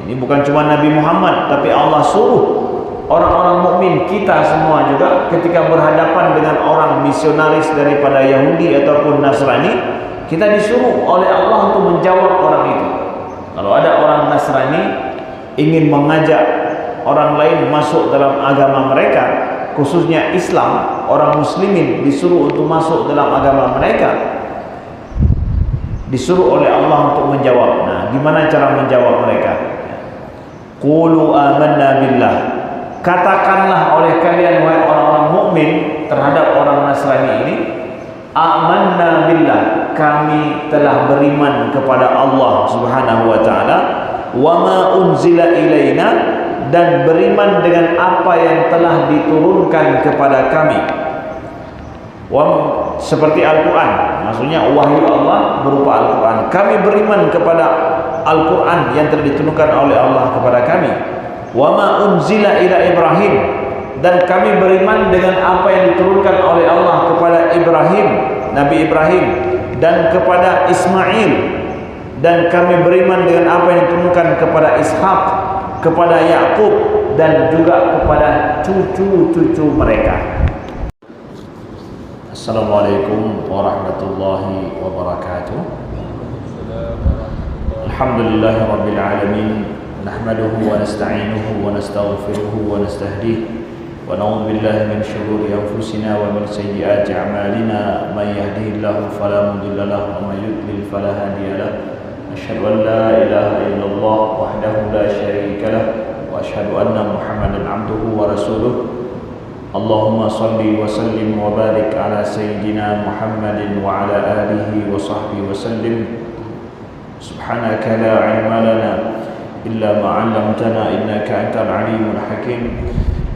Ini bukan cuma Nabi Muhammad, tapi Allah suruh orang-orang mukmin kita semua juga ketika berhadapan dengan orang misionaris daripada Yahudi ataupun Nasrani, kita disuruh oleh Allah untuk menjawab orang itu. Kalau ada orang Nasrani ingin mengajak orang lain masuk dalam agama mereka, khususnya Islam, orang muslimin disuruh untuk masuk dalam agama mereka, disuruh oleh Allah untuk menjawab. Nah, gimana cara menjawab mereka? Qulu amanna billah. Katakanlah oleh kalian wahai orang-orang mukmin terhadap orang Nasrani ini, amanna billah, kami telah beriman kepada Allah Subhanahu wa taala, wa ma unzila ilaina, dan beriman dengan apa yang telah diturunkan kepada kami. Seperti Al-Quran, maksudnya wahyu Allah berupa Al-Quran. Kami beriman kepada Al-Quran yang telah diturunkan oleh Allah kepada kami. Wa ma unzila ila Ibrahim, dan kami beriman dengan apa yang diturunkan oleh Allah kepada Ibrahim, Nabi Ibrahim, dan kepada Ismail, dan kami beriman dengan apa yang diturunkan kepada Ishak, kepada Yakub, dan juga kepada cucu-cucu mereka. Assalamualaikum warahmatullahi wabarakatuh. Alhamdulillahirabbil alamin. Nahmaduhu wa nasta'inuhu wa nastaghfiruhu wa nastahdihi wa na'udzu billahi min shururi anfusina wa min sayyiati a'malina. May yahdihillahu fala mudilla lahu wa may yudlil fala hadiya lahu. Asyhadu an la ilaha illallah wahdahu la syarika lahu wa asyhadu anna Muhammadan 'abduhu wa rasuluh. Allahumma salli wa sallim wa barik ala sayyidina Muhammadin wa ala alihi wa sahbihi wa sallim. Subhanaka la 'ilma lana illa ma 'allamtana innaka antal 'alimul hakim.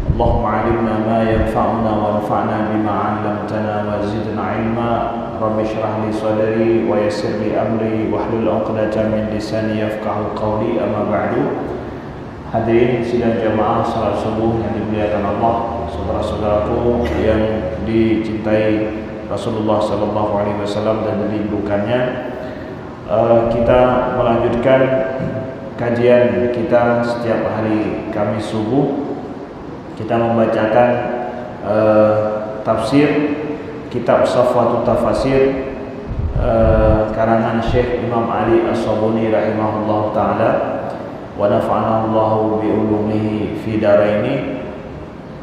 Allahumma 'allimna ma yanfa'una wa anfa'na bima 'allamtana wa zidna 'ilma. Rabbi shrah li sadri wa yassir li amri wahlul 'uqdatam min lisani yafqahu qawli. Amma ba'du. Hadirin sidang jamaah salat subuh yang dimuliakan Allah, saudara-saudaraku yang dicintai Rasulullah sallallahu alaihi wasallam dan dirindukannya, kita melanjutkan kajian kita setiap hari Kamis subuh. Kita membacakan tafsir kitab Safwatut Tafasir karangan Syekh Imam Ali As-Sabuni rahimahullah taala, wa nafa'ana Allahu bi ulumihi fi daraini.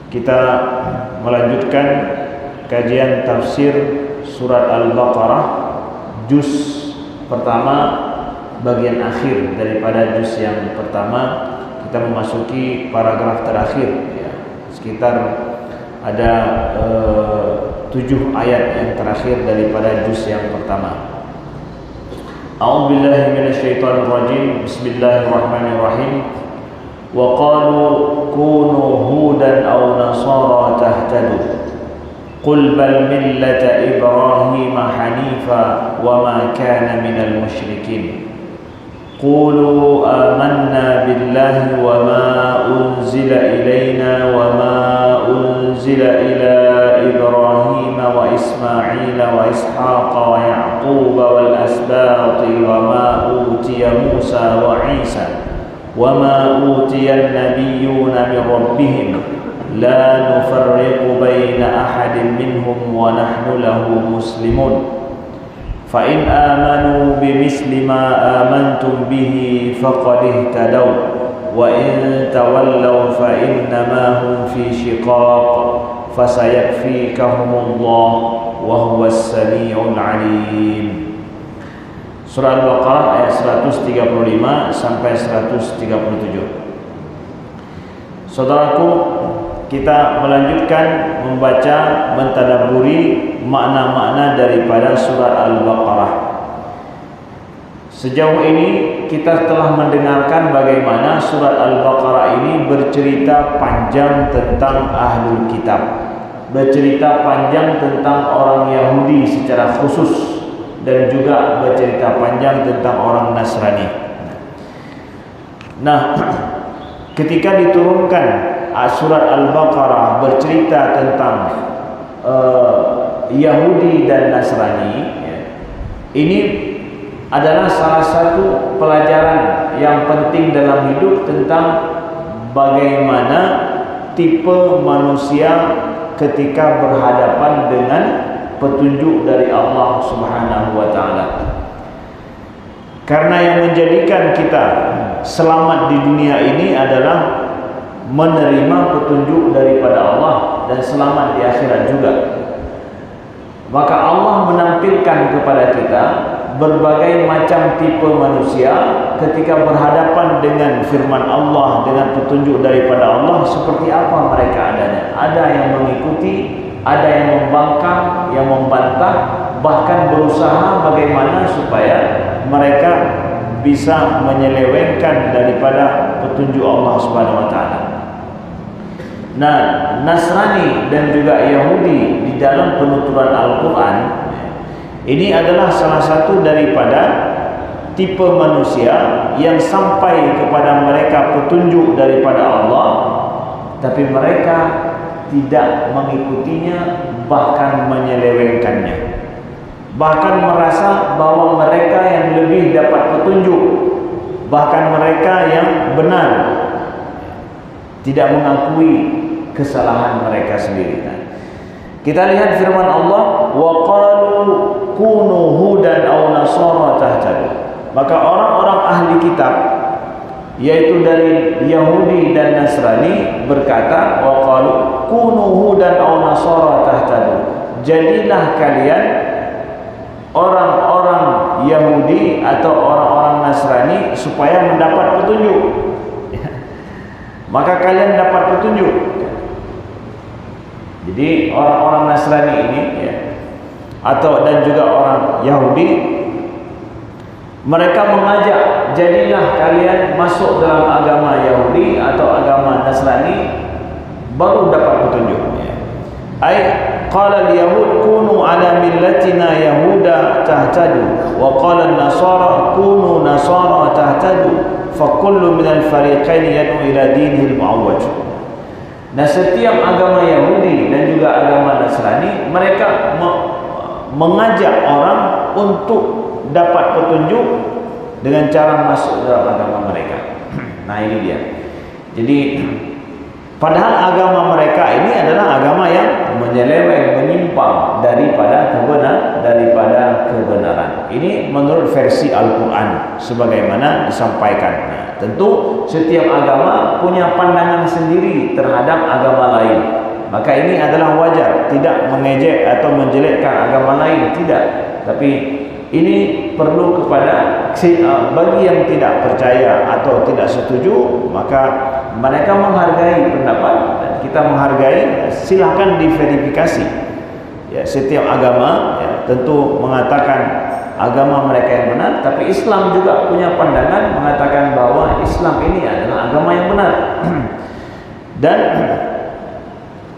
Kita melanjutkan kajian tafsir surat Al-Baqarah juz pertama, bagian akhir daripada juz yang pertama. Kita memasuki paragraf terakhir ya. Sekitar ada 7 ayat yang terakhir daripada juz yang pertama. A'udzubillahi minasyaitonir rajim. Bismillahirrahmanirrahim. Wa qalu kunu hudan aw nasara tahtadu. Qul bal millata Ibrahim hanifa wa ma kana minal musyrikin. Qulu amanna billahi wa ma unzila ilayna wa ma unzila ila Ibrahim wa Ismail wa Ishaq wa Ya'qub wal asbati wa ma utiya Musa wa Isa wa ma utiya an-nabiyyuna min rabbihim la nufarriqu baina ahadin minhum wa nahnu lahu muslimun. Fa in amanu bimisli ma amantum bihi faqad ihtadaw wa in tawallaw fa innama hum fi shiqaq fasayakfikahumullah wa huwas samiul alim. Surah Al-Baqarah ayat 135 sampai 137. Saudaraku, kita melanjutkan membaca, mentadabburi makna-makna daripada surat Al-Baqarah. Sejauh ini kita telah mendengarkan bagaimana surat Al-Baqarah ini bercerita panjang tentang Ahlul Kitab, bercerita panjang tentang orang Yahudi secara khusus, dan juga bercerita panjang tentang orang Nasrani. Nah, ketika diturunkan surat Al-Baqarah bercerita tentang Yahudi dan Nasrani, ini adalah salah satu pelajaran yang penting dalam hidup tentang bagaimana tipe manusia ketika berhadapan dengan petunjuk dari Allah Subhanahu wa taala. Karena yang menjadikan kita selamat di dunia ini adalah menerima petunjuk daripada Allah dan selamat di akhirat juga. Maka Allah menampilkan kepada kita berbagai macam tipe manusia ketika berhadapan dengan firman Allah, dengan petunjuk daripada Allah, seperti apa mereka adanya. Ada yang mengikuti, ada yang membangkang, yang membantah, bahkan berusaha bagaimana supaya mereka bisa menyelewengkan daripada petunjuk Allah Subhanahu wa taala. Nah, Nasrani dan juga Yahudi di dalam penuturan Al-Quran ini adalah salah satu daripada tipe manusia yang sampai kepada mereka petunjuk daripada Allah, tapi mereka tidak mengikutinya, bahkan menyelewengkannya, bahkan merasa bahwa mereka yang lebih dapat petunjuk, bahkan mereka yang benar, tidak mengakui kesalahan mereka sendiri. Kita lihat firman Allah, wa qalu kunu hudan aw nasara tahtadu. Maka orang-orang ahli kitab, yaitu dari Yahudi dan Nasrani, berkata, wa qalu kunu hudan aw nasara tahtadu. Jadilah kalian orang-orang Yahudi atau orang-orang Nasrani supaya mendapat petunjuk. Maka kalian dapat petunjuk. Jadi orang-orang Nasrani ini ya, atau dan juga orang Yahudi, mereka mengajak, jadilah kalian masuk dalam agama Yahudi atau agama Nasrani baru dapat petunjuk. Ai qala al-yahud kunu ala millatina yahuda tahtadu wa qala an-nasara kunu nasara tahtadu fa kullu minal fariqain yad'u ila dinil mu'awwaj. Nah, setiap agama Yahudi dan juga agama Nasrani, mereka mengajak orang untuk dapat petunjuk dengan cara masuk dalam agama mereka. Nah, ini dia. Jadi padahal agama mereka ini adalah agama yang menyeleweng, menyimpang daripada kebenaran. Ini menurut versi Al-Quran sebagaimana disampaikan. Nah, tentu setiap agama punya pandangan sendiri terhadap agama lain. Maka ini adalah wajar, tidak mengejek atau menjelekkan agama lain, tidak. Tapi ini perlu kepada bagi yang tidak percaya atau tidak setuju, maka mereka menghargai pendapat dan kita menghargai. Silahkan diverifikasi. Ya, setiap agama ya, tentu mengatakan agama mereka yang benar, tapi Islam juga punya pandangan mengatakan bahwa Islam ini adalah agama yang benar. Dan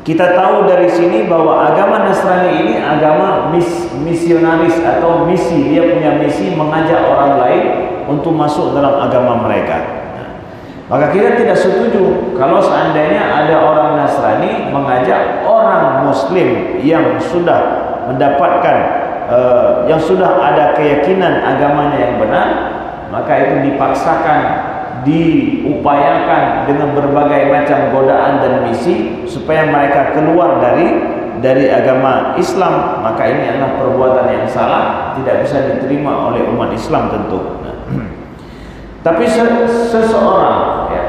kita tahu dari sini bahwa agama Nasrani ini agama misionaris atau misi. Dia punya misi mengajak orang lain untuk masuk dalam agama mereka. Maka kita tidak setuju kalau seandainya ada orang Nasrani mengajak orang Muslim yang sudah mendapatkan yang sudah ada keyakinan agamanya yang benar, maka itu dipaksakan, diupayakan dengan berbagai macam godaan dan misi supaya mereka keluar dari agama Islam. Maka ini adalah perbuatan yang salah, tidak bisa diterima oleh umat Islam tentu. Tapi seseorang ya,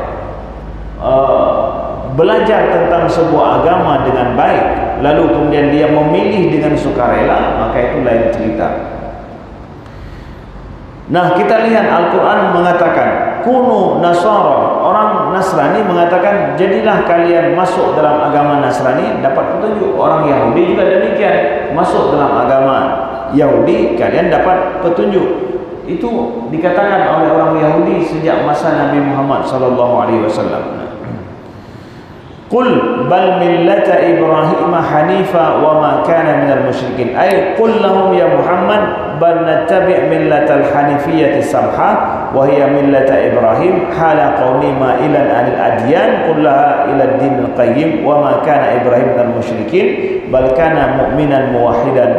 belajar tentang sebuah agama dengan baik, lalu kemudian dia memilih dengan sukarela, maka itu lain cerita. Nah, kita lihat Al-Quran mengatakan kunu nasara. Orang Nasrani mengatakan jadilah kalian masuk dalam agama Nasrani dapat petunjuk. Orang Yahudi juga demikian, masuk dalam agama Yahudi kalian dapat petunjuk. Itu dikatakan oleh orang Yahudi sejak masa Nabi Muhammad SAW. Qul bal millata Ibrahim hanifa wa ma kana minal musyrikin. Ay qul lahum ya Muhammad bal nattabi' millatal hanifiyyati samha wa hiya millata Ibrahim hala qaumi ma ilan anil adyan kullaha ila ad-dinil qayyim wa ma kana Ibrahim minal musyrikin bal kana mu'minan muwahhidan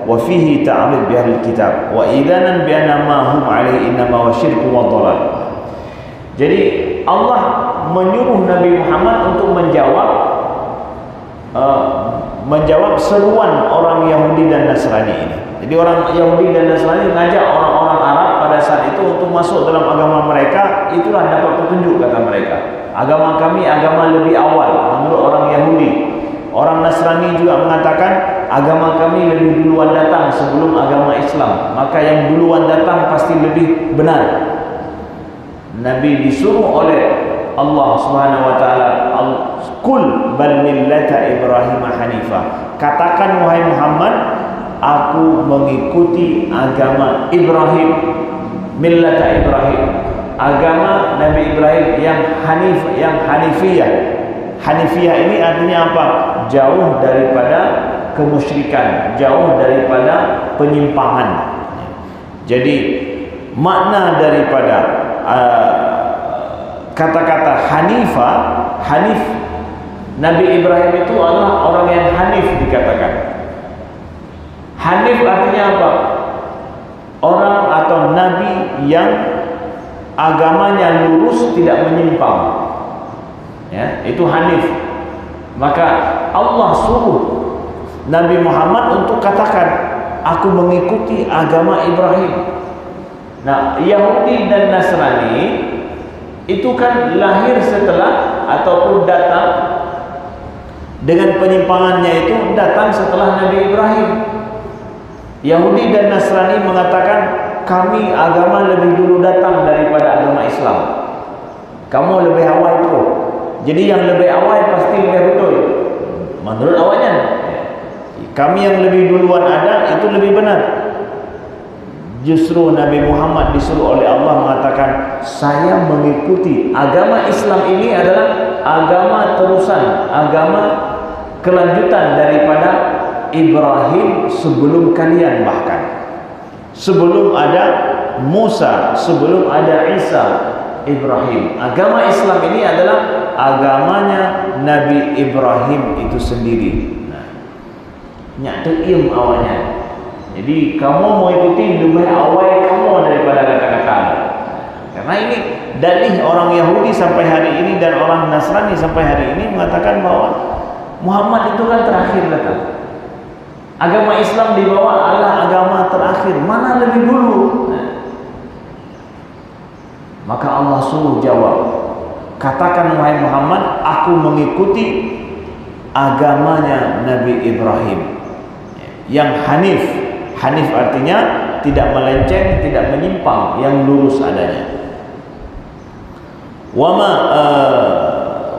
wa fihi ta'rid bi ahli kitab wa idanan bi anna ma hum alaihi innama wa syirku wa dhalal. Jadi Allah menyuruh Nabi Muhammad untuk menjawab seruan orang Yahudi dan Nasrani ini. Jadi orang Yahudi dan Nasrani mengajak orang-orang Arab pada saat itu untuk masuk dalam agama mereka. Itulah dapat petunjuk, kata mereka. Agama kami agama lebih awal menurut orang Yahudi. Orang Nasrani juga mengatakan agama kami lebih duluan datang sebelum agama Islam. Maka yang duluan datang pasti lebih benar. Nabi disuruh oleh Allah Subhanahu wa taala, "Qul bal millata Ibrahim hanifa." Katakan wahai Muhammad, aku mengikuti agama Ibrahim, millata Ibrahim, agama Nabi Ibrahim yang hanifiyah. Hanifiyah ini artinya apa? Jauh daripada kemusyrikan, jauh daripada penyimpangan. Jadi makna daripada kata-kata Hanif, Nabi Ibrahim itu adalah orang yang Hanif dikatakan. Hanif artinya apa? Orang atau Nabi yang agamanya lurus, tidak menyimpang. Ya, itu Hanif. Maka Allah suruh Nabi Muhammad untuk katakan, aku mengikuti agama Ibrahim. Nah, Yahudi dan Nasrani itu kan lahir setelah ataupun datang dengan penyimpangannya itu datang setelah Nabi Ibrahim. Yahudi dan Nasrani mengatakan kami agama lebih dulu datang daripada agama Islam. Kamu lebih awal itu. Jadi yang lebih awal pasti lebih betul. Menurut awalnya, kami yang lebih duluan ada itu lebih benar. Justru Nabi Muhammad disuruh oleh Allah mengatakan, saya mengikuti agama Islam ini adalah agama terusan, agama kelanjutan daripada Ibrahim sebelum kalian, bahkan sebelum ada Musa, sebelum ada Isa, Ibrahim. Agama Islam ini adalah agamanya Nabi Ibrahim itu sendiri. Nah, nyak teim awalnya. Jadi kamu mau ikuti lebih awal kamu daripada kata-kata. Karena ini dalih orang Yahudi sampai hari ini dan orang Nasrani sampai hari ini mengatakan bahwa Muhammad itu kan terakhir datang. Agama Islam dibawa adalah agama terakhir. Mana lebih dulu? Nah, maka Allah suruh jawab, katakan wahai Muhammad, aku mengikuti agamanya Nabi Ibrahim yang Hanif. Hanif artinya tidak melenceng, tidak menyimpang, yang lurus adanya.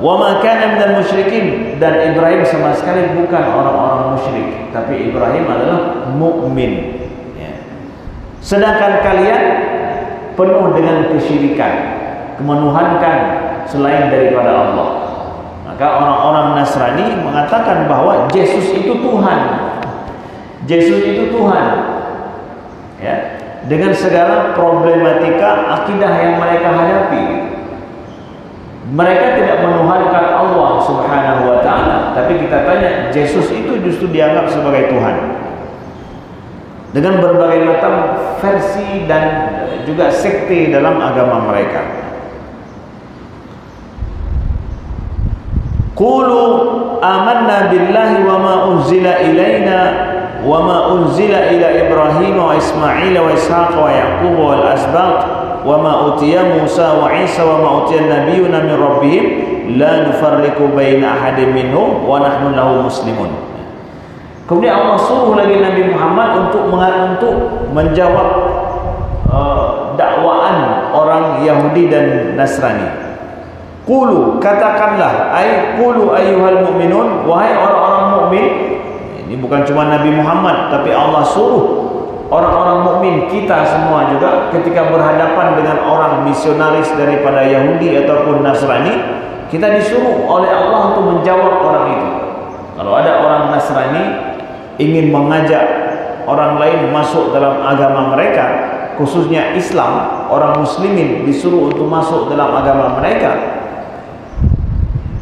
Wama kana minal musyrikin, dan Ibrahim sama sekali bukan orang-orang musyrik, tapi Ibrahim adalah mukmin. Ya. Sedangkan kalian penuh dengan kesyirikan, kemenuhankan selain daripada Allah. Maka orang-orang Nasrani mengatakan bahwa Yesus itu Tuhan. Yesus itu Tuhan, ya, dengan segala problematika akidah yang mereka hadapi. Mereka tidak menuhankan Allah Subhanahu wa taala, tapi kita tanya, Yesus itu justru dianggap sebagai Tuhan. Dengan berbagai macam versi dan juga sekte dalam agama mereka. Qulu amanna billahi wa ma unzila ilaina wa ma unzila ila Ibrahim wa Ismail wa Ishaq wa Yaqub wal asbaq wa ma utiya Musa wa Isa wa ma utiya nabiyyuna min rabbihim la nufarriqu baina ahadin minhum wa nahnu lahu muslimun. Kemudian Allah suruh lagi Nabi Muhammad untuk menjawab dakwaan orang Yahudi dan Nasrani. Qulu, katakanlah, qulu ayyuhal mu'minun, wahai orang-orang mukmin. Ini bukan cuma Nabi Muhammad, tapi Allah suruh orang-orang mukmin, kita semua juga, ketika berhadapan dengan orang misionaris daripada Yahudi ataupun Nasrani, kita disuruh oleh Allah untuk menjawab orang itu. Kalau ada orang Nasrani ingin mengajak orang lain masuk dalam agama mereka, khususnya Islam, orang muslimin disuruh untuk masuk dalam agama mereka,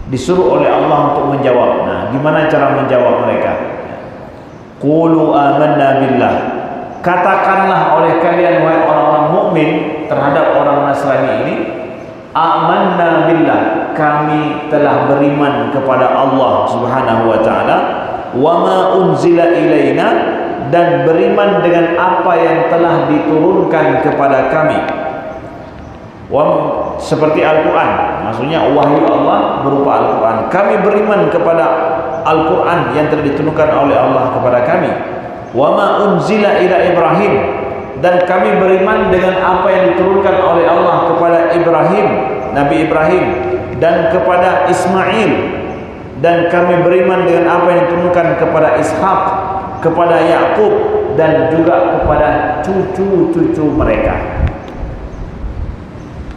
disuruh oleh Allah untuk menjawab. Nah, gimana cara menjawab mereka? Qulu amanna billah. Katakanlah oleh kalian wahai orang-orang mukmin terhadap orang Nasrani ini, Amanna billah, kami telah beriman kepada Allah Subhanahu wa taala, wa ma unzila ilaina, dan beriman dengan apa yang telah diturunkan kepada kami. Seperti Al-Quran, maksudnya wahyu Allah berupa Al-Quran. Kami beriman kepada Al-Quran yang telah diturunkan oleh Allah kepada kami. Wa ma unzila ila Ibrahim, dan kami beriman dengan apa yang diturunkan oleh Allah kepada Ibrahim, Nabi Ibrahim, dan kepada Ismail, dan kami beriman dengan apa yang diturunkan kepada Ishak, kepada Yakub, dan juga kepada cucu-cucu mereka.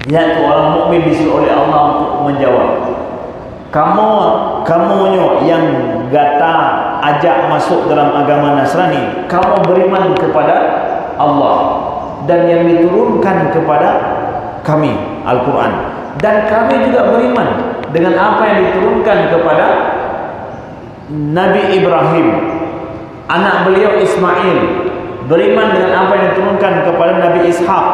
Yaitu orang mukmin disuruh oleh Allah untuk menjawab. Kamu yang gata ajak masuk dalam agama Nasrani, kamu beriman kepada Allah dan yang diturunkan kepada kami, Al-Quran, dan kami juga beriman dengan apa yang diturunkan kepada Nabi Ibrahim, anak beliau Ismail, beriman dengan apa yang diturunkan kepada Nabi Ishak.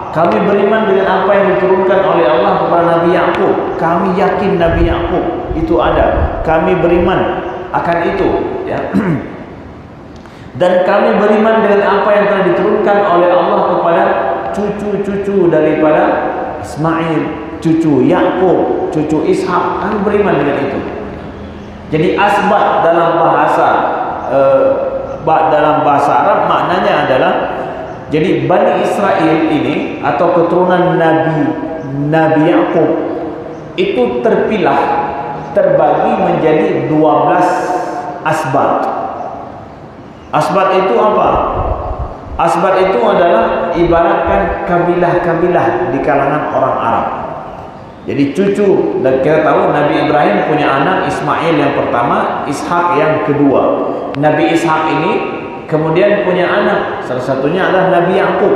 Kami beriman dengan apa yang diturunkan oleh Allah kepada Nabi Yakub. Kami yakin Nabi Yakub itu ada. Kami beriman akan itu, ya. Dan kami beriman dengan apa yang telah diturunkan oleh Allah kepada cucu-cucu daripada Ismail, cucu Yakub, cucu Ishak. Kami beriman dengan itu. Jadi asbat dalam bahasa Arab maknanya adalah, jadi Bani Israel ini atau keturunan Nabi Yakub itu terpilah, terbagi menjadi 12 asbat. Asbat itu apa? Asbat itu adalah ibaratkan kabilah-kabilah di kalangan orang Arab. Jadi cucu, dan kita tahu Nabi Ibrahim punya anak Ismail yang pertama, Ishak yang kedua. Nabi Ishak ini kemudian punya anak, salah satunya adalah Nabi Yakub.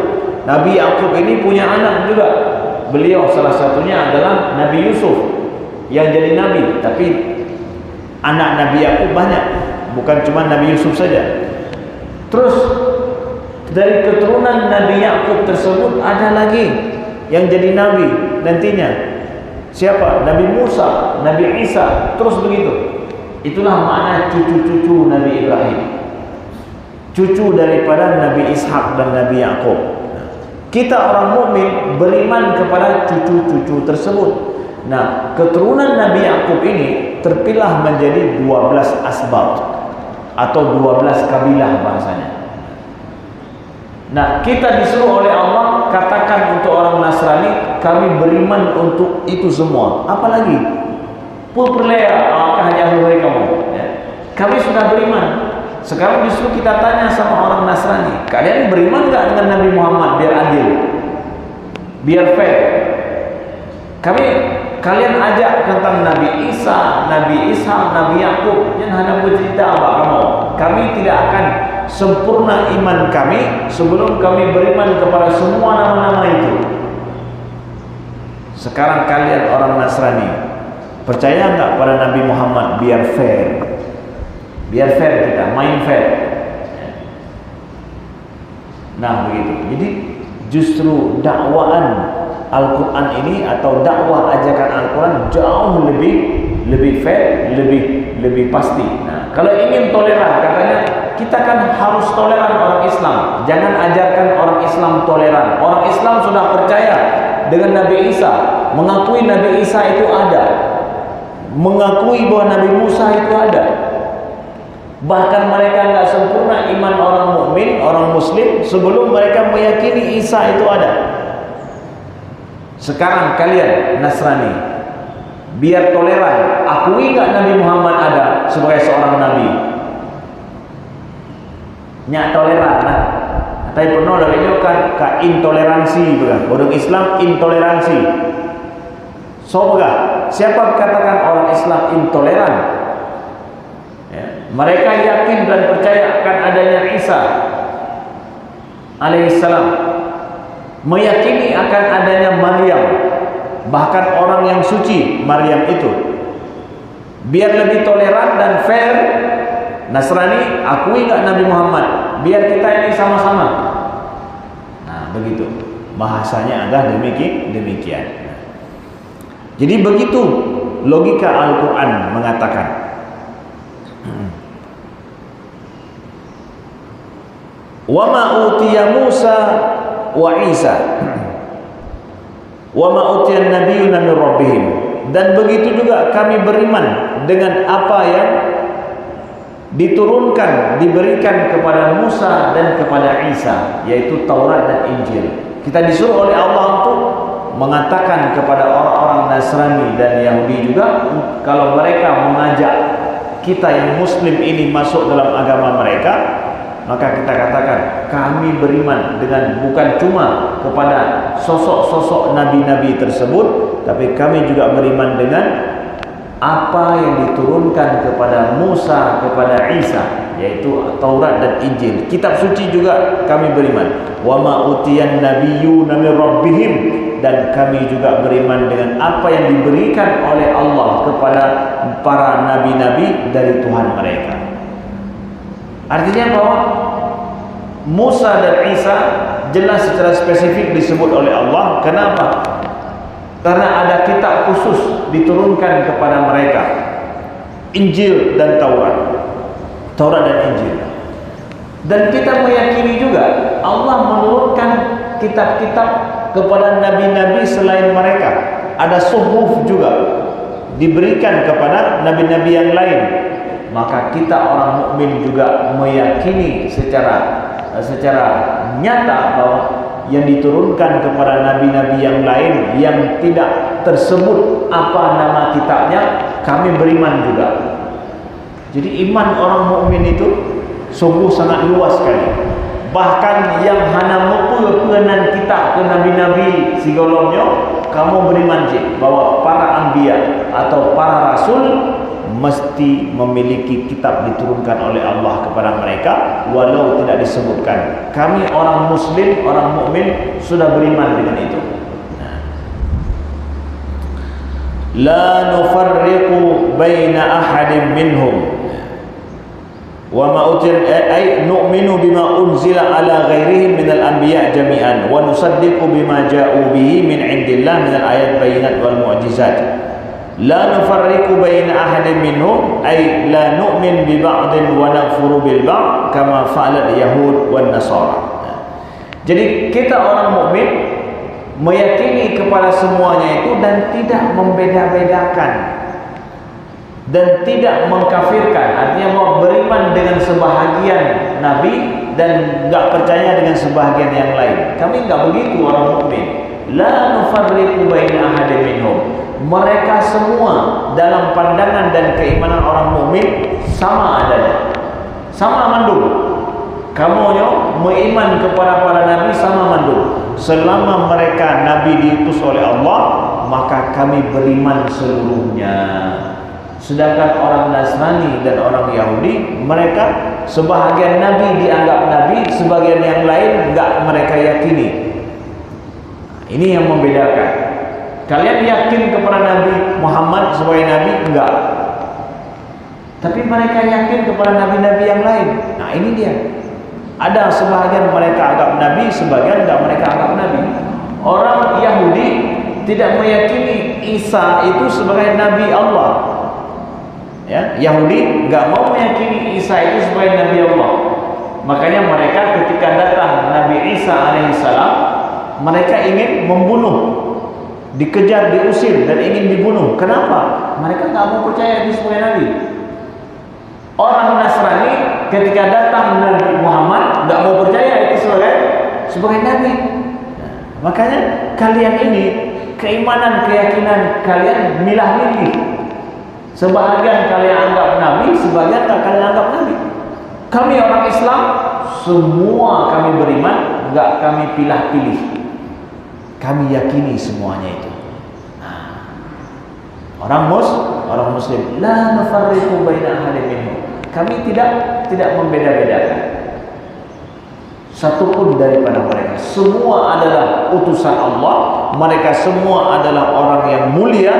Nabi Yakub ini punya anak juga. Beliau salah satunya adalah Nabi Yusuf yang jadi nabi. Tapi anak Nabi Yakub banyak, bukan cuma Nabi Yusuf saja. Terus dari keturunan Nabi Yakub tersebut ada lagi yang jadi nabi nantinya. Siapa? Nabi Musa, Nabi Isa, terus begitu. Itulah makna cucu-cucu Nabi Ibrahim, cucu daripada Nabi Ishak dan Nabi Yakub. Kita orang mukmin beriman kepada cucu-cucu tersebut. Nah, keturunan Nabi Yakub ini terpilah menjadi 12 asbab atau 12 kabilah bahasanya. Nah, kita disuruh oleh Allah katakan untuk orang Nasrani, kami beriman untuk itu semua. Apalagi pulperlea hanya huruf kamu, ya. Kami sudah beriman. Sekarang justru kita tanya sama orang Nasrani, kalian beriman enggak dengan Nabi Muhammad biar adil, biar fair? Kalian ajak tentang Nabi Isa, Nabi Ishak, Nabi Yakub, yang hendak bercerita apa kamu? Kami tidak akan sempurna iman kami sebelum kami beriman kepada semua nama-nama itu. Sekarang kalian orang Nasrani, percaya enggak pada Nabi Muhammad biar fair? Biar fair, kita main fair. Nah begitu. Jadi justru dakwaan Al-Quran ini atau dakwah ajakan Al-Quran jauh lebih fair, lebih pasti. Nah, kalau ingin toleran, katanya kita kan harus toleran orang Islam. Jangan ajarkan orang Islam toleran. Orang Islam sudah percaya dengan Nabi Isa, mengakui Nabi Isa itu ada, mengakui bahwa Nabi Musa itu ada. Bahkan mereka enggak sempurna iman orang mukmin, orang muslim sebelum mereka meyakini Isa itu ada. Sekarang kalian Nasrani, biar toleran, akui enggak Nabi Muhammad ada sebagai seorang nabi? Nyak toleran lah. Tapi pernah ada kan intoleransi bukan? Orang Islam intoleransi. So siapa katakan orang Islam intoleran? Mereka yakin dan percaya akan adanya Isa alaihissalam, meyakini akan adanya Maryam, bahkan orang yang suci Maryam itu. Biar lebih toleran dan fair, Nasrani akui enggak Nabi Muhammad, biar kita ini sama-sama. Nah begitu bahasanya adalah demikian. Jadi begitu logika Al-Quran mengatakan. Wa ma utiya Musa wa Isa wa ma utiya an-nabiyyuna min rabbihim. Dan begitu juga kami beriman dengan apa yang diturunkan, diberikan kepada Musa dan kepada Isa, yaitu Taurat dan Injil. Kita disuruh oleh Allah untuk mengatakan kepada orang-orang Nasrani dan Yahudi juga, kalau mereka mengajak kita yang Muslim ini masuk dalam agama mereka, maka kita katakan kami beriman dengan bukan cuma kepada sosok-sosok nabi-nabi tersebut, tapi kami juga beriman dengan apa yang diturunkan kepada Musa, kepada Isa, yaitu Taurat dan Injil. Kitab suci juga kami beriman. Wa ma utiyan nabiyyuna min rabbihim, dan kami juga beriman dengan apa yang diberikan oleh Allah kepada para nabi-nabi dari Tuhan mereka. Artinya bahwa Musa dan Isa jelas secara spesifik disebut oleh Allah. Kenapa? Karena ada kitab khusus diturunkan kepada mereka, Injil dan Taurat dan Injil. Dan kita meyakini juga Allah menurunkan kitab-kitab kepada nabi-nabi selain mereka. Ada suhuf juga diberikan kepada nabi-nabi yang lain. Maka kita orang mukmin juga meyakini secara nyata bahwa yang diturunkan kepada nabi-nabi yang lain yang tidak tersebut apa nama kitabnya, kami beriman juga. Jadi iman orang mukmin itu sungguh sangat luas sekali. Bahkan yang hana mupukenan kitab ke nabi-nabi sigolongnya, kamu beriman sih bahwa para anbiya atau para rasul mesti memiliki kitab diturunkan oleh Allah kepada mereka, walau tidak disebutkan. Kami orang muslim, orang mukmin sudah beriman dengan itu. La nufarriqu baina ahadin minhum wa ma util ay nu'minu bima unzila ala ghairihim minal anbiya jami'an wa nusaddiqu bima ja'u bihi min indillah minal ayat bayinat wal mu'jizat. La nufarriqu baina ahadin minhum ay la nu'min bi ba'din wa nakfuru bil ba'd kama fa'alat yahud wan nasara. Jadi kita orang mukmin meyakini kepada semuanya itu dan tidak membeda-bedakan dan tidak mengkafirkan. Artinya mau beriman dengan sebahagian nabi dan enggak percaya dengan sebahagian yang lain. Kami enggak begitu orang mukmin. La nufarriqu baina ahadin minhum. Mereka semua dalam pandangan dan keimanan orang mukmin sama adanya, sama mandul. Kamu beriman kepada para nabi sama mandul. Selama mereka nabi diutus oleh Allah, maka kami beriman seluruhnya. Sedangkan orang Nasrani dan orang Yahudi, mereka sebahagian nabi dianggap nabi, sebagian yang lain enggak mereka yakini. Ini yang membedakan. Kalian yakin kepada Nabi Muhammad sebagai nabi? Enggak. Tapi mereka yakin kepada nabi-nabi yang lain. Nah, ini dia. Ada sebahagian mereka anggap nabi, sebagian enggak mereka anggap nabi. Orang Yahudi tidak meyakini Isa itu sebagai nabi Allah. Ya, Yahudi enggak mau meyakini Isa itu sebagai nabi Allah. Makanya mereka ketika datang Nabi Isa alaihissalam, mereka ingin membunuh, dikejar, diusir dan ingin dibunuh. Kenapa? Mereka nggak mau percaya dia sebagai nabi. Orang Nasrani ketika datang Nabi Muhammad nggak mau percaya itu sebagai nabi. Nah, makanya kalian ini keimanan, keyakinan kalian milah-milih. Sebahagian kalian anggap nabi, sebagian kalian anggap nabi. Kami orang Islam semua kami beriman, nggak kami pilih-pilih. Kami yakini semuanya itu. Nah, orang muslim la nufarriqu baina ahadin minhum. Kami tidak membeda-bedakan satupun daripada mereka. Semua adalah utusan Allah. Mereka semua adalah orang yang mulia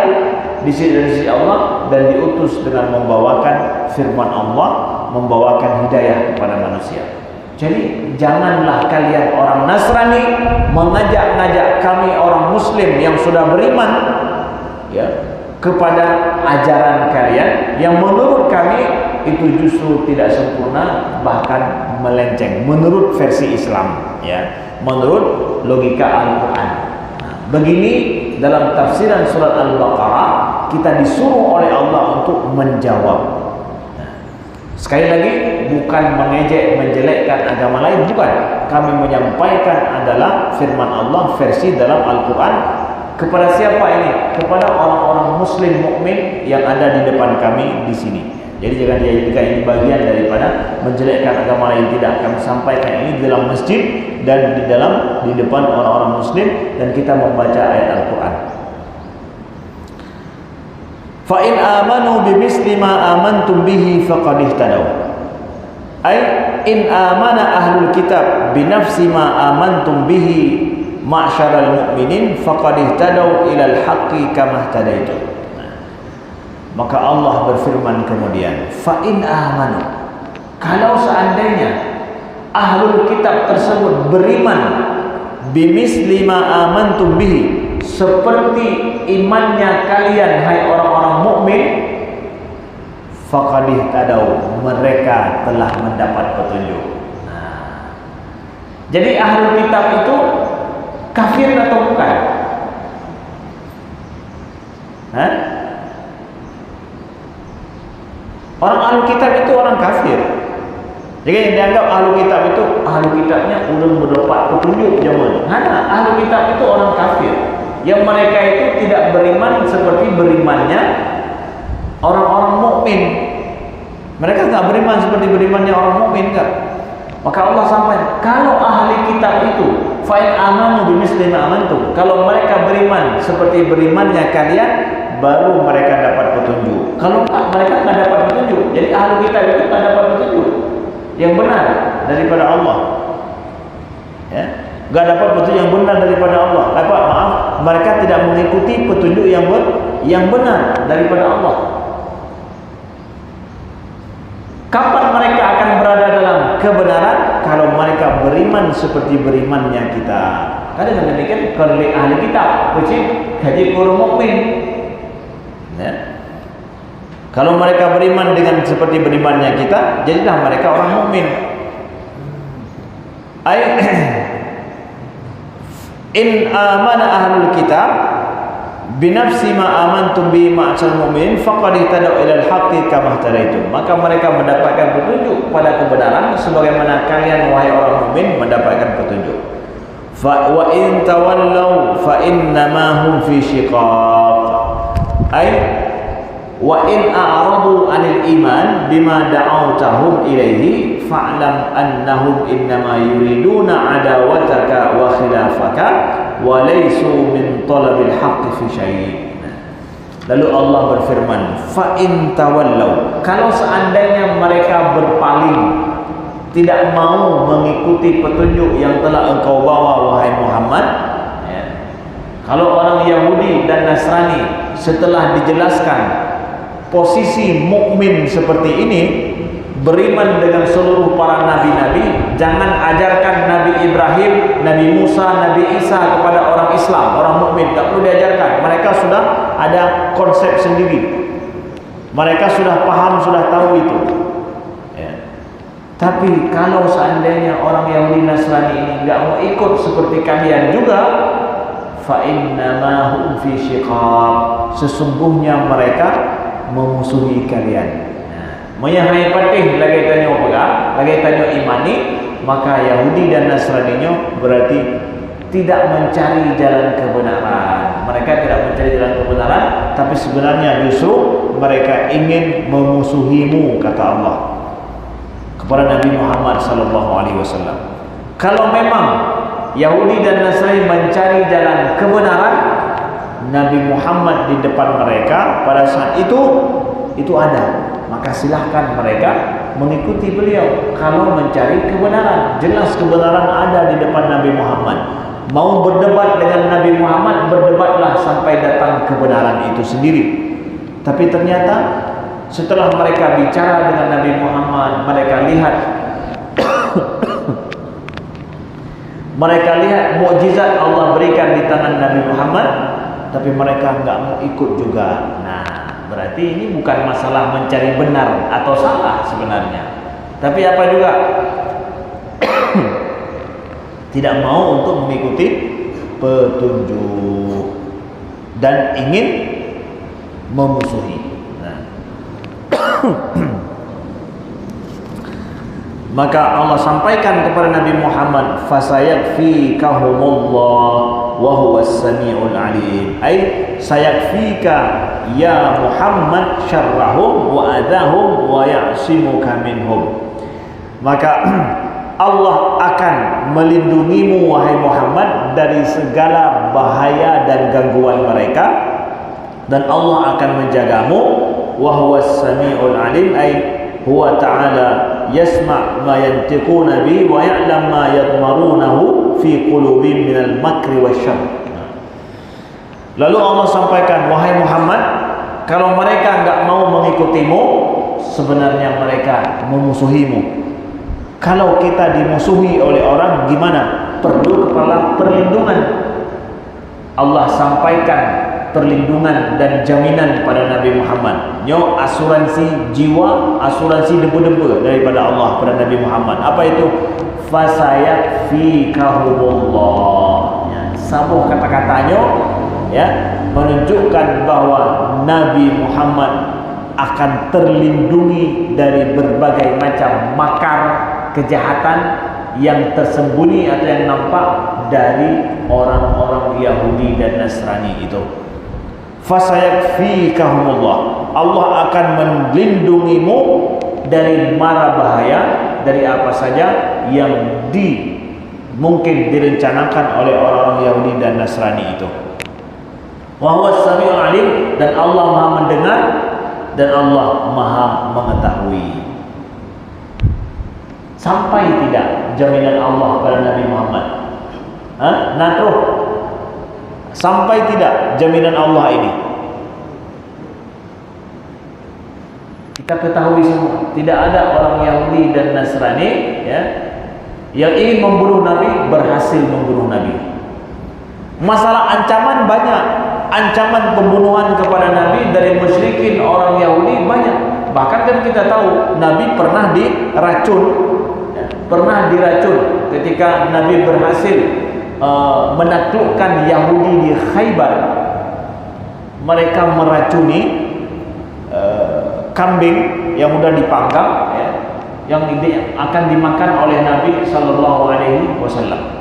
di sisi Allah dan diutus dengan membawakan firman Allah, membawakan hidayah kepada manusia. Jadi janganlah kalian orang Nasrani mengajak-ngajak kami orang Muslim yang sudah beriman ya, kepada ajaran kalian yang menurut kami itu justru tidak sempurna, bahkan melenceng menurut versi Islam, ya, menurut logika Al-Quran. Begini dalam tafsiran surat Al-Baqarah kita disuruh oleh Allah untuk menjawab. Sekali lagi, bukan mengejek, menjelekkan agama lain, bukan. Kami menyampaikan adalah firman Allah versi dalam Al-Quran. Kepada siapa ini? Kepada orang-orang muslim mukmin yang ada di depan kami di sini. Jadi jangan dijadikan ini bagian daripada menjelekkan agama lain, tidak. Kami sampaikan ini di dalam masjid dan di depan orang-orang muslim, dan kita membaca ayat Al-Quran. Fa in amanu bimisli ma amantum bihi faqad ihtadaw. Ai in amana ahlul kitab binafsi ma amantum bihi ma'syaral mu'minin faqad ihtadaw ilal haqqi kama ihtadaitum. Maka Allah berfirman kemudian, fa in amanu, kalau seandainya ahlul kitab tersebut beriman bimisli ma amantum bihi, seperti imannya kalian hai orang-orang mukmin, faqad ihtadaw, mereka telah mendapat petunjuk. Jadi ahlul kitab itu kafir atau bukan? Orang ahlu kitab itu orang kafir. Jadi yang dianggap ahlu kitab itu, ahlu kitabnya udah mendapat petunjuk zaman. Ahlu kitab itu orang kafir, yang mereka itu tidak beriman seperti berimannya orang-orang mukmin. Mereka tidak beriman seperti berimannya orang mukmin, enggak. Maka Allah sampaikan, kalau ahli kitab itu fa'in amanu bimisli ma amantum, kalau mereka beriman seperti berimannya kalian, baru mereka dapat petunjuk. Kalau mereka tidak dapat petunjuk, jadi ahli kitab itu tidak dapat petunjuk yang benar daripada Allah, ya, tidak dapat petunjuk yang benar daripada Allah. Mereka tidak mengikuti petunjuk yang benar daripada Allah. Kapan mereka akan berada dalam kebenaran? Kalau mereka beriman seperti berimannya kita. Kadang demikian kalau ahli kitab, kaji guru mukmin. Ya. Kalau mereka beriman dengan seperti berimannya kita, jadilah mereka orang mukmin. In amana ahlul kitab binafsi ma amantum bi ma'sal mu'min faqad ihtadaw ilal haqqi kama ihtadaitum. Maka mereka mendapatkan petunjuk pada kebenaran sebagaimana kalian wahai orang mukmin mendapatkan petunjuk. Fa wa in tawallaw fa innama hum fi shiqaq. Wa in a'radu 'anil iman bima da'awtahum ilaihi fa'lam annahum innama yuriduna 'adawataka wa khilafaka wa laysu min talabil haqqi fi syai'. Lalu Allah berfirman, fa in tawallaw, kalau seandainya mereka berpaling, tidak mau mengikuti petunjuk yang telah engkau bawa wahai Muhammad, ya. Kalau orang Yahudi dan Nasrani setelah dijelaskan posisi mukmin seperti ini, beriman dengan seluruh para nabi-nabi, jangan ajarkan Nabi Ibrahim, Nabi Musa, Nabi Isa kepada orang Islam, orang mukmin, tak perlu diajarkan. Mereka sudah ada konsep sendiri, mereka sudah paham, sudah tahu itu, ya. Tapi kalau seandainya orang Yahudi Nasrani ini enggak mau ikut seperti kalian juga, fa innama hum fi shiqaq, sesungguhnya mereka memusuhi kalian. Menyahai patih lagi tanya pegang, lagi tanya imani, maka Yahudi dan Nasraninya berarti tidak mencari jalan kebenaran. Mereka tidak mencari jalan kebenaran, tapi sebenarnya justru mereka ingin memusuhimu, kata Allah kepada Nabi Muhammad SAW. Kalau memang Yahudi dan Nasrani mencari jalan kebenaran, Nabi Muhammad di depan mereka pada saat itu ada, maka silahkan mereka mengikuti beliau. Kalau mencari kebenaran, jelas kebenaran ada di depan Nabi Muhammad. Mau berdebat dengan Nabi Muhammad, berdebatlah sampai datang kebenaran itu sendiri. Tapi ternyata setelah mereka bicara dengan Nabi Muhammad, mereka lihat mukjizat Allah berikan di tangan Nabi Muhammad, tapi mereka nggak mau ikut juga. Nah, berarti ini bukan masalah mencari benar atau salah sebenarnya, tapi apa juga tidak mau untuk mengikuti petunjuk dan ingin memusuhi. Nah. Maka Allah sampaikan kepada Nabi Muhammad, fasayakfikahumullah wa huwas samiul alim. Ai sayakfika ya Muhammad syarrahum wa adahum wa ya'simuka minhum. Maka Allah akan melindungimu wahai Muhammad dari segala bahaya dan gangguan mereka, dan Allah akan menjagamu. Wa huwas samiul alim, ai huwa ta'ala yasma' ma yantiquna bi wa ya'lam ma yadmarunahu fi qulubihim minal makri wasyarr. Lalu Allah sampaikan, wahai Muhammad, kalau mereka enggak mau mengikutimu, sebenarnya mereka memusuhimu. Kalau kita dimusuhi oleh orang, gimana? Perlu kepala perlindungan. Allah sampaikan perlindungan dan jaminan pada Nabi Muhammad. Nyo asuransi jiwa, asuransi debu-debu daripada Allah pada Nabi Muhammad. Apa itu? Fasayakfikahumullah. Ya, sabuh kata-katanya ya, menunjukkan bahwa Nabi Muhammad akan terlindungi dari berbagai macam makar, kejahatan yang tersembunyi atau yang nampak dari orang-orang Yahudi dan Nasrani itu. Fasayakfikahumullah. Allah akan melindungimu dari mara bahaya, dari apa saja yang mungkin direncanakan oleh orang-orang Yahudi dan Nasrani itu. Wa huwas samiul alim, dan Allah Maha mendengar dan Allah Maha mengetahui. Sampai tidak jaminan Allah pada Nabi Muhammad? Natruh. Sampai tidak jaminan Allah ini? Kita ketahui semua, tidak ada orang Yahudi dan Nasrani ya, yang ingin membunuh Nabi, berhasil membunuh Nabi. Masalah ancaman banyak, ancaman pembunuhan kepada Nabi dari musyrikin orang Yahudi banyak. Bahkan kan kita tahu Nabi pernah diracun ketika Nabi berhasil menaklukkan Yahudi di Khaybar. Mereka meracuni kambing yang sudah dipanggang ya, yang akan dimakan oleh Nabi sallallahu alaihi wasallam.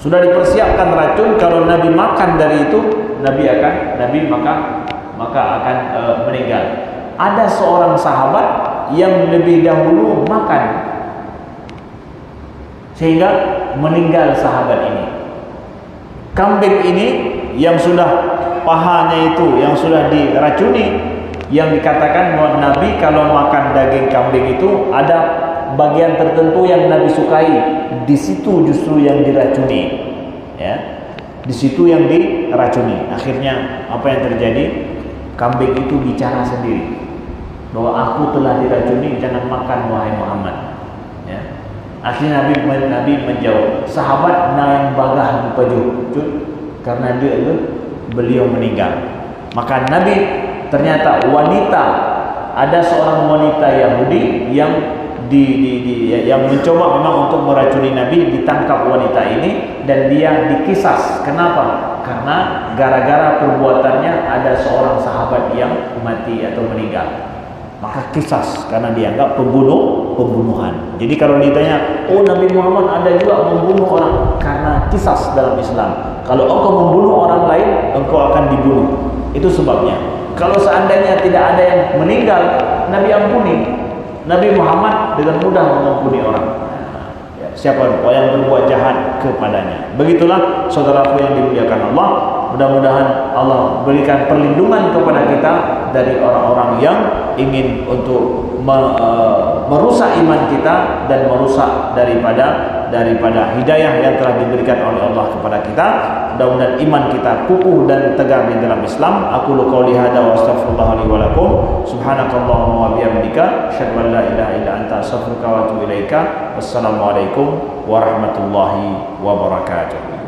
Sudah dipersiapkan racun, kalau Nabi makan dari itu, Nabi maka akan meninggal. Ada seorang sahabat yang lebih dahulu makan sehingga meninggal sahabat ini. Kambing ini yang sudah pahanya itu yang sudah diracuni, yang dikatakan bahwa Nabi kalau makan daging kambing itu ada bagian tertentu yang Nabi sukai, di situ justru yang diracuni, ya, di situ yang diracuni. Akhirnya apa yang terjadi? Kambing itu bicara sendiri bahwa aku telah diracuni, jangan makan wahai Muhammad. Ya. Akhirnya Nabi menjawab, sahabat nang bagah bupaju karena beliau meninggal. Maka Nabi ternyata ada seorang wanita Yahudi yang yang mencoba memang untuk meracuni Nabi, ditangkap wanita ini dan dia dikisas. Kenapa? Karena gara-gara perbuatannya ada seorang sahabat yang mati atau meninggal. Maka kisas karena dianggap pembunuhan. Jadi kalau ditanya, oh Nabi Muhammad ada juga membunuh orang, karena kisas dalam Islam. Kalau engkau membunuh orang lain, engkau akan dibunuh. Itu sebabnya. Kalau seandainya tidak ada yang meninggal, Nabi ampuni. Nabi Muhammad dengan mudah mengampuni orang. Ya, siapa yang berbuat jahat kepadanya. Begitulah saudaraku yang dimuliakan Allah. Mudah-mudahan Allah berikan perlindungan kepada kita dari orang-orang yang ingin untuk merusak iman kita dan merusak daripada hidayah yang telah diberikan oleh Allah kepada kita. Mudah-mudahan iman kita kukuh dan tegar di dalam Islam. Aku qouli hadza wa astaghfirullah li wa lakum. Subhanakallahumma wa bihamdika asyhadu an la ilaha illa anta astaghfiruka wa atubu ilaika. Wassalamualaikum warahmatullahi wabarakatuh.